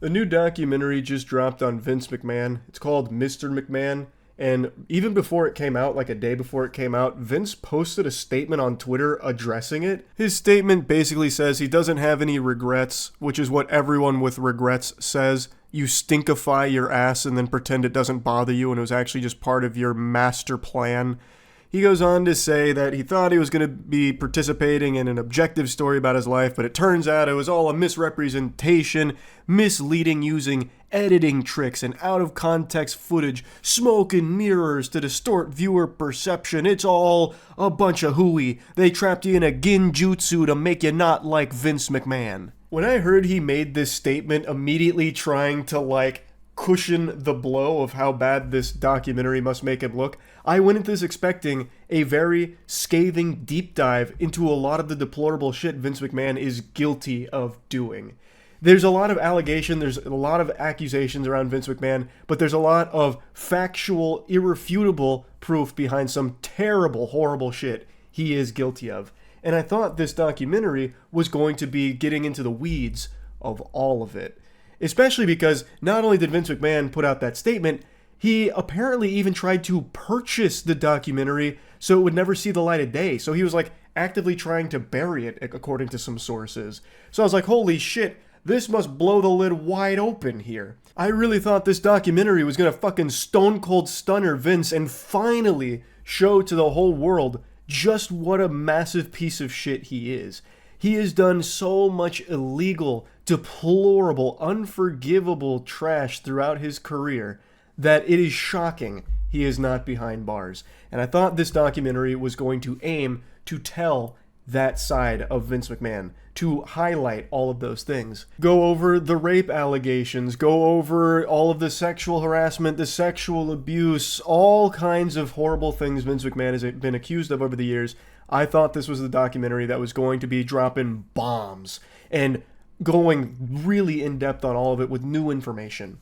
A new documentary just dropped on Vince McMahon. It's called Mr. McMahon. And even before it came out, like a day before it came out, Vince posted a statement on Twitter addressing it. His statement basically says he doesn't have any regrets, which is what everyone with regrets says. You stinkify your ass and then pretend it doesn't bother you and it was actually just part of your master plan. He goes on to say that he thought he was going to be participating in an objective story about his life, but it turns out it was all a misrepresentation, misleading, using editing tricks and out of context footage, smoke and mirrors to distort viewer perception. It's all a bunch of hooey. They trapped you in a genjutsu to make you not like Vince McMahon. When I heard he made this statement, immediately trying to cushion the blow of how bad this documentary must make him look, I went into this expecting a very scathing deep dive into a lot of the deplorable shit Vince McMahon is guilty of doing. There's a lot of allegation, there's a lot of accusations around Vince McMahon, but there's a lot of factual, irrefutable proof behind some terrible, horrible shit he is guilty of. And I thought this documentary was going to be getting into the weeds of all of it. Especially because not only did Vince McMahon put out that statement, he apparently even tried to purchase the documentary so it would never see the light of day. So he was actively trying to bury it, according to some sources. So I was like, holy shit, this must blow the lid wide open here. I really thought this documentary was gonna fucking stone cold stunner Vince and finally show to the whole world just what a massive piece of shit he is. He has done so much illegal, deplorable, unforgivable trash throughout his career that it is shocking he is not behind bars. And I thought this documentary was going to aim to tell that side of Vince McMahon, to highlight all of those things. Go over the rape allegations, go over all of the sexual harassment, the sexual abuse, all kinds of horrible things Vince McMahon has been accused of over the years. I thought this was the documentary that was going to be dropping bombs and going really in depth on all of it with new information.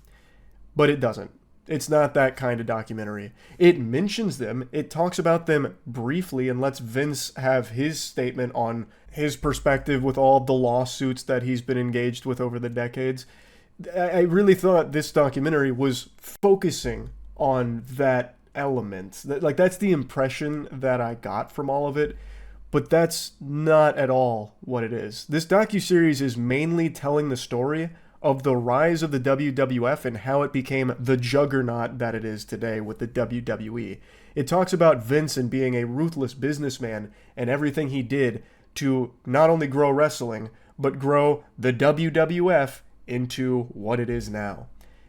But it doesn't. It's not that kind of documentary. It mentions them, it talks about them briefly and lets Vince have his statement on his perspective with all the lawsuits that he's been engaged with over the decades. I really thought this documentary was focusing on that element. That's the impression that I got from all of it, but that's not at all what it is. This docuseries is mainly telling the story of the rise of the WWF and how it became the juggernaut that it is today with the WWE. It talks about Vince and being a ruthless businessman and everything he did to not only grow wrestling, but grow the WWF into what it is now.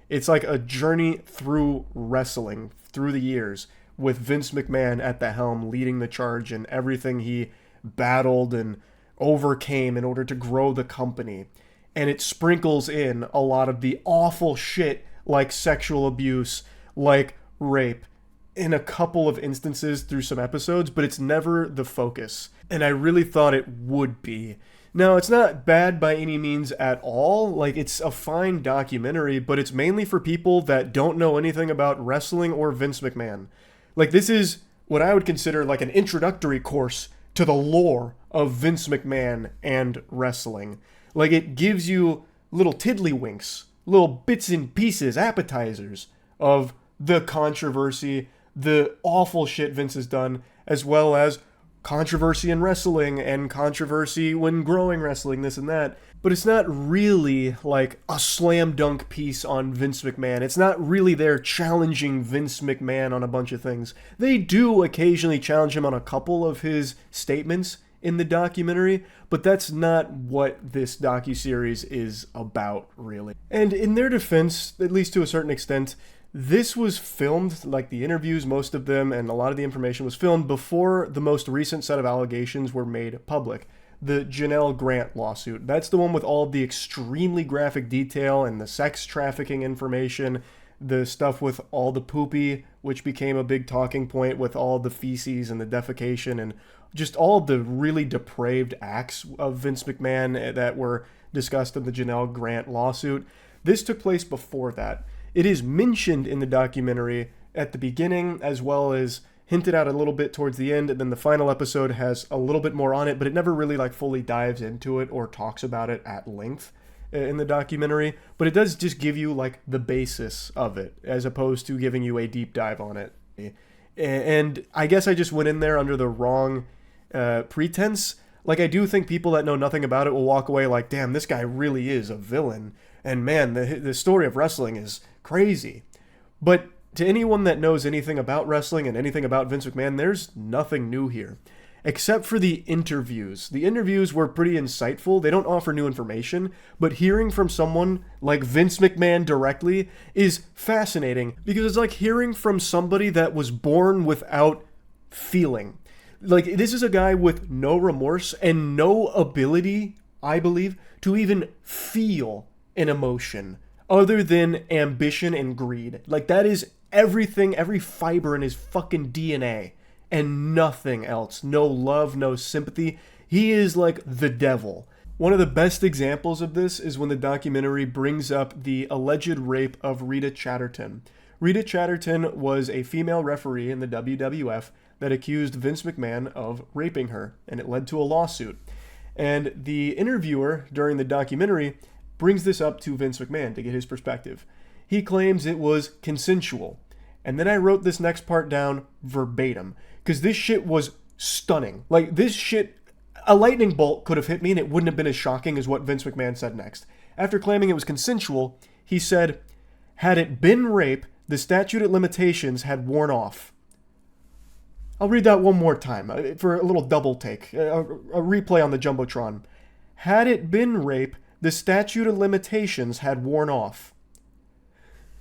It's like a journey through wrestling, through the years, with Vince McMahon at the helm leading the charge and everything he battled and overcame in order to grow the company. And it sprinkles in a lot of the awful shit like sexual abuse, like rape, in a couple of instances through some episodes, but it's never the focus. And I really thought it would be. Now, it's not bad by any means at all. It's a fine documentary, but it's mainly for people that don't know anything about wrestling or Vince McMahon. This is what I would consider an introductory course to the lore of Vince McMahon and wrestling. It gives you little tiddlywinks, little bits and pieces, appetizers of the controversy, the awful shit Vince has done, as well as controversy in wrestling and controversy when growing wrestling, this and that. But it's not really a slam dunk piece on Vince McMahon. It's not really there challenging Vince McMahon on a bunch of things. They do occasionally challenge him on a couple of his statements in the documentary, but that's not what this docuseries is about, really. And in their defense, at least to a certain extent, this was filmed, the interviews, most of them, and a lot of the information was filmed before the most recent set of allegations were made public. The Janelle Grant lawsuit. That's the one with all of the extremely graphic detail and the sex trafficking information, the stuff with all the poopy, which became a big talking point with all the feces and the defecation and just all of the really depraved acts of Vince McMahon that were discussed in the Janelle Grant lawsuit. This took place before that. It is mentioned in the documentary at the beginning as well as hinted at a little bit towards the end, and then the final episode has a little bit more on it, but it never really fully dives into it or talks about it at length. in the documentary, but it does just give you like the basis of it as opposed to giving you a deep dive on it. And I guess I just went in there under the wrong pretense. Like, I do think people that know nothing about it will walk away like, damn, this guy really is a villain. And man, the story of wrestling is crazy. But to anyone that knows anything about wrestling and anything about Vince McMahon, there's nothing new here. Except for the interviews. The interviews were pretty insightful. They don't offer new information, but hearing from someone like Vince McMahon directly is fascinating because it's like hearing from somebody that was born without feeling. Like, this is a guy with no remorse and no ability, I believe, to even feel an emotion other than ambition and greed. Like, that is everything, every fiber in his fucking DNA. And nothing else. No love, no sympathy. He is like the devil. One of the best examples of this is when the documentary brings up the alleged rape of Rita Chatterton. Rita Chatterton was a female referee in the WWF that accused Vince McMahon of raping her, and it led to a lawsuit. And the interviewer during the documentary brings this up to Vince McMahon to get his perspective. He claims it was consensual. And then I wrote this next part down verbatim, because this shit was stunning. Like, this shit, a lightning bolt could have hit me and it wouldn't have been as shocking as what Vince McMahon said next. After claiming it was consensual, he said, "Had it been rape, the statute of limitations had worn off." I'll read that one more time for a little double take, a replay on the Jumbotron. Had it been rape, the statute of limitations had worn off.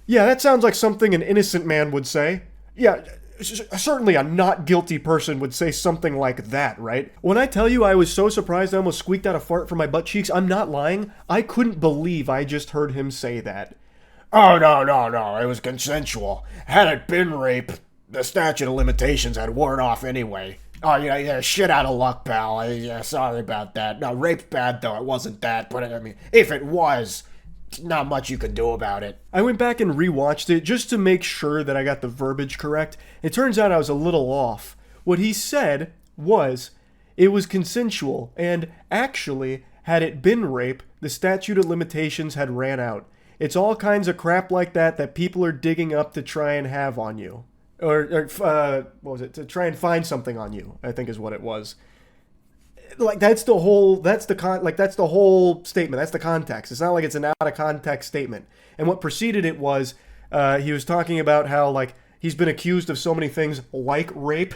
Yeah, that sounds like something an innocent man would say. Yeah, certainly a not guilty person would say something like that, right? When I tell you I was so surprised I almost squeaked out a fart from my butt cheeks, I'm not lying. I couldn't believe I just heard him say that. Oh, no, it was consensual. Had it been rape, the statute of limitations had worn off anyway. Oh, yeah, shit out of luck, pal. Yeah, sorry about that. No, rape's bad, though. It wasn't that, but I mean, if it was, not much you could do about it. I went back and rewatched it just to make sure that I got the verbiage correct. It turns out I was a little off. What he said was, it was consensual, and actually, had it been rape, the statute of limitations had ran out. It's all kinds of crap like that people are digging up to try and have on you. Or what was it? To try and find something on you, I think is what it was. Like, that's the whole statement. That's the context. It's not like it's an out of context statement. And what preceded it was, he was talking about how, like, he's been accused of so many things like rape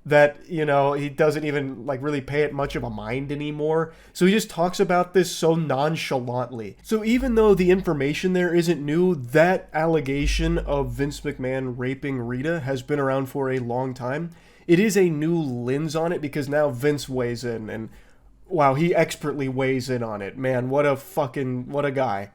that, you know, he doesn't even, like, really pay it much of a mind anymore. So he just talks about this so nonchalantly. So even though the information there isn't new, that allegation of Vince McMahon raping Rita has been around for a long time. It is a new lens on it because now Vince weighs in, and wow, he expertly weighs in on it. Man, what a guy.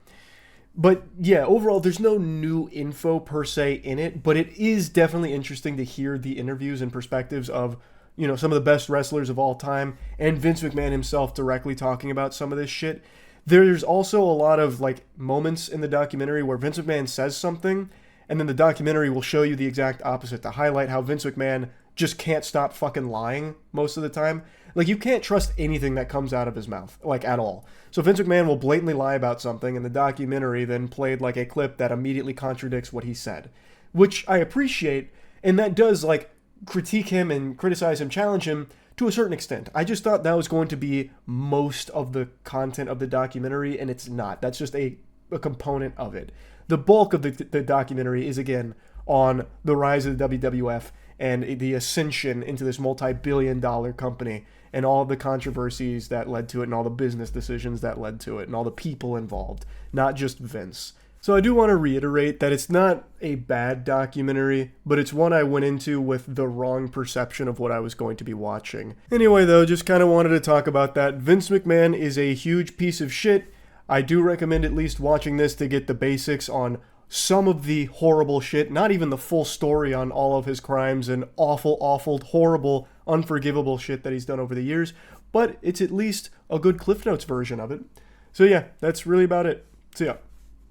But yeah, overall, there's no new info per se in it, but it is definitely interesting to hear the interviews and perspectives of, you know, some of the best wrestlers of all time and Vince McMahon himself directly talking about some of this shit. There's also a lot of, like, moments in the documentary where Vince McMahon says something, and then the documentary will show you the exact opposite to highlight how Vince McMahon just can't stop fucking lying most of the time. Like, you can't trust anything that comes out of his mouth, like, at all. So Vince McMahon will blatantly lie about something, and the documentary then played, like, a clip that immediately contradicts what he said, which I appreciate, and that does, like, critique him and criticize him, challenge him to a certain extent. I just thought that was going to be most of the content of the documentary, and it's not. That's just a component of it. The bulk of the documentary is, again, on the rise of the WWF and the ascension into this multi-billion-dollar company and all the controversies that led to it and all the business decisions that led to it and all the people involved, not just Vince. So I do want to reiterate that it's not a bad documentary, but it's one I went into with the wrong perception of what I was going to be watching. Anyway, though, just kind of wanted to talk about that. Vince McMahon is a huge piece of shit. I do recommend at least watching this to get the basics on some of the horrible shit, not even the full story on all of his crimes and awful, horrible, unforgivable shit that he's done over the years, but it's at least a good Cliff Notes version of it. So yeah, that's really about it. See ya.